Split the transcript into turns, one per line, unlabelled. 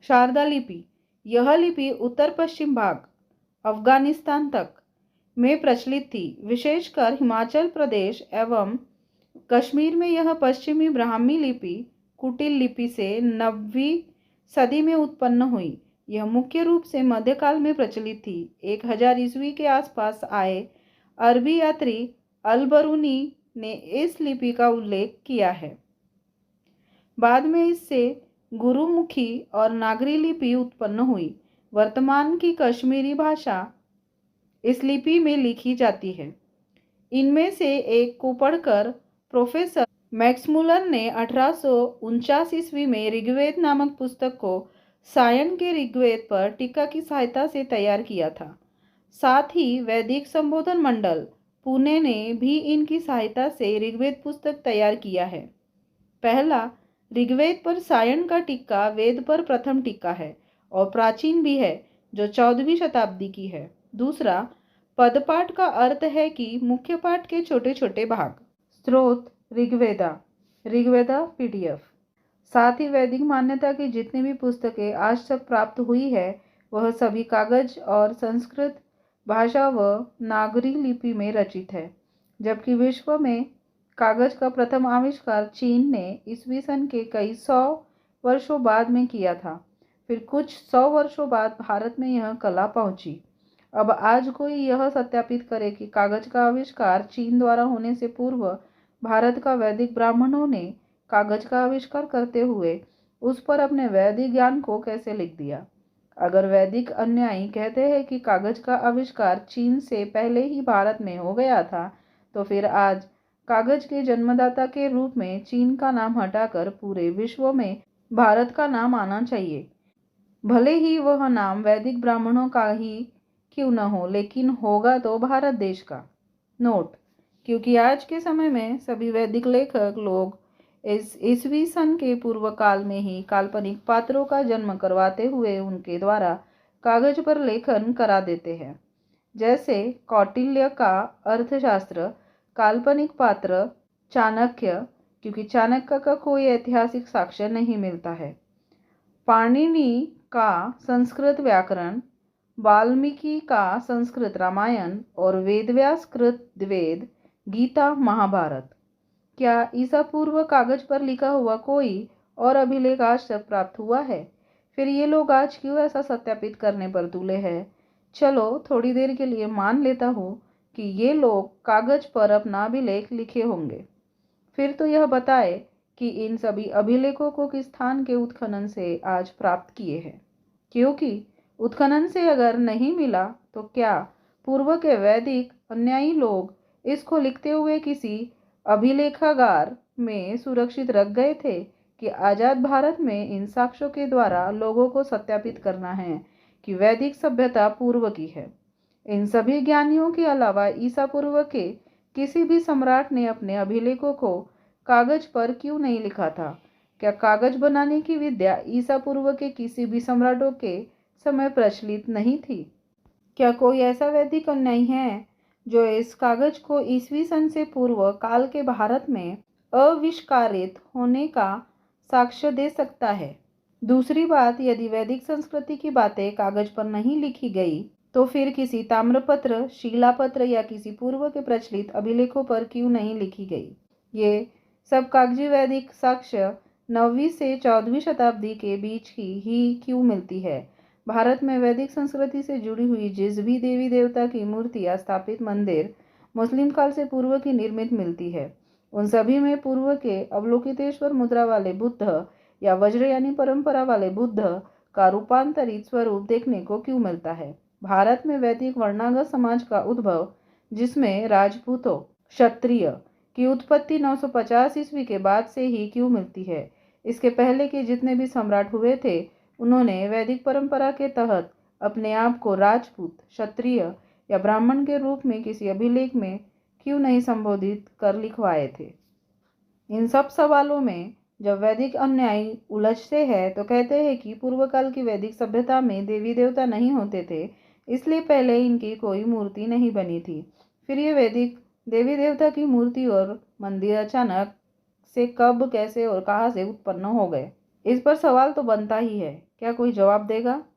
शारदा लिपि। यह लिपि उत्तर पश्चिम भाग अफगानिस्तान तक में प्रचलित थी। विशेषकर हिमाचल प्रदेश एवं कश्मीर में यह पश्चिमी ब्राह्मी लिपि कुटिल लिपि से 9वीं सदी में उत्पन्न हुई। यह मुख्य रूप से मध्यकाल में प्रचलित थी। 1000 ईस्वी के आसपास आए अरबी यात्री अल-बरूनी ने इस लिपि का उल्लेख किया है। बाद में इससे गुरुमुखी और नागरी लिपि उत्पन्न हुई। वर्तमान की कश्मीरी भाषा इस लिपि में लिखी जाती है। इनमें से एक को पढ़कर प्रोफेसर मैक्समुलर ने 1849 ईस्वी में ऋग्वेद नामक पुस्तक को सायन के ऋग्वेद पर टीका की सहायता से तैयार किया था। साथ ही वैदिक संबोधन मंडल पुणे ने भी इनकी सहायता से ऋग्वेद पुस्तक तैयार किया है। पहला ऋग्वेद पर सायन का टीका वेद पर प्रथम टीका है और प्राचीन भी है, जो 14वीं शताब्दी की है। दूसरा पदपाठ का अर्थ है कि मुख्य पाठ के छोटे छोटे भाग। स्रोत ऋग्वेदा PDF। साथ ही वैदिक मान्यता की जितनी भी पुस्तकें आज तक प्राप्त हुई है वह सभी कागज और संस्कृत भाषा व नागरी लिपि में रचित है। जबकि विश्व में कागज का प्रथम आविष्कार चीन ने ईस्वी सन के कई 100 वर्षों बाद में किया था। फिर कुछ 100 वर्षों बाद भारत में यह कला पहुंची। अब आज कोई यह सत्यापित करे कि कागज का आविष्कार चीन द्वारा होने से पूर्व भारत का वैदिक ब्राह्मणों ने कागज का आविष्कार करते हुए उस पर अपने वैदिक ज्ञान को कैसे लिख दिया। अगर वैदिक अनुयायी कहते हैं कि कागज का आविष्कार चीन से पहले ही भारत में हो गया था, तो फिर आज कागज के जन्मदाता के रूप में चीन का नाम हटाकर पूरे विश्व में भारत का नाम आना चाहिए। भले ही वह नाम वैदिक ब्राह्मणों का ही क्यों न हो, लेकिन होगा तो भारत देश का। नोट: क्योंकि आज के समय में सभी वैदिक लेखक लोग इस ईस्वी सन के पूर्व काल में ही काल्पनिक पात्रों का जन्म करवाते हुए उनके द्वारा कागज पर लेखन करा देते हैं। जैसे कौटिल्य का अर्थशास्त्र काल्पनिक पात्र चाणक्य, क्योंकि चाणक्य का कोई ऐतिहासिक साक्ष्य नहीं मिलता है। पाणिनि का संस्कृत व्याकरण, वाल्मीकि का संस्कृत रामायण और वेदव्यास कृत वेद, गीता, महाभारत। क्या ईसा पूर्व कागज पर लिखा हुआ कोई और अभिलेख आज तक प्राप्त हुआ है? फिर ये लोग आज क्यों ऐसा सत्यापित करने पर तुले हैं? चलो थोड़ी देर के लिए मान लेता हूँ कि ये लोग कागज पर अपना अभिलेख लिखे होंगे। फिर तो यह बताए कि इन सभी अभिलेखों को किस स्थान के उत्खनन से आज प्राप्त किए हैं, क्योंकि उत्खनन से अगर नहीं मिला तो क्या पूर्व के वैदिक अनुयायी लोग इसको लिखते हुए किसी अभिलेखागार में सुरक्षित रख गए थे कि आजाद भारत में इन साक्ष्यों के द्वारा लोगों को सत्यापित करना है कि वैदिक सभ्यता पूर्व की है। इन सभी ज्ञानियों के अलावा ईसा पूर्व के किसी भी सम्राट ने अपने अभिलेखों को कागज पर क्यों नहीं लिखा था? क्या कागज बनाने की विद्या ईसा पूर्व के किसी भी सम्राटों के समय प्रचलित नहीं थी? क्या कोई ऐसा वैदिक अनुयायी है जो इस कागज को ईस्वी सन से पूर्व काल के भारत में आविष्कारित होने का साक्ष्य दे सकता है? दूसरी बात, यदि वैदिक संस्कृति की बातें कागज पर नहीं लिखी गई तो फिर किसी ताम्रपत्र, शिलापत्र या किसी पूर्व के प्रचलित अभिलेखों पर क्यों नहीं लिखी गई? ये सब कागजी वैदिक साक्ष्य 9वीं से 14वीं शताब्दी के बीच की ही क्यों मिलती है? भारत में वैदिक संस्कृति से जुड़ी हुई जिस भी देवी देवता की मूर्तियाँ स्थापित मंदिर मुस्लिम काल से पूर्व की निर्मित मिलती है, उन सभी में पूर्व के अवलोकितेश्वर मुद्रा वाले बुद्ध या वज्रयानी परंपरा वाले बुद्ध का रूपांतरित स्वरूप देखने को क्यों मिलता है? भारत में वैदिक वर्णागत समाज का उद्भव, जिसमें राजपूतों, क्षत्रिय की उत्पत्ति 950 ईस्वी के बाद से ही क्यों मिलती है? इसके पहले के जितने भी सम्राट हुए थे, उन्होंने वैदिक परंपरा के तहत अपने आप को राजपूत, क्षत्रिय या ब्राह्मण के रूप में किसी अभिलेख में क्यों नहीं संबोधित कर लिखवाए थे? इन सब सवालों में जब वैदिक अनुयायी उलझते हैं तो कहते हैं कि पूर्व काल की वैदिक सभ्यता में देवी देवता नहीं होते थे, इसलिए पहले इनकी कोई मूर्ति नहीं बनी थी। फिर ये वैदिक देवी देवता की मूर्ति और मंदिर अचानक से कब, कैसे और कहाँ से उत्पन्न हो गए? इस पर सवाल तो बनता ही है, क्या कोई जवाब देगा?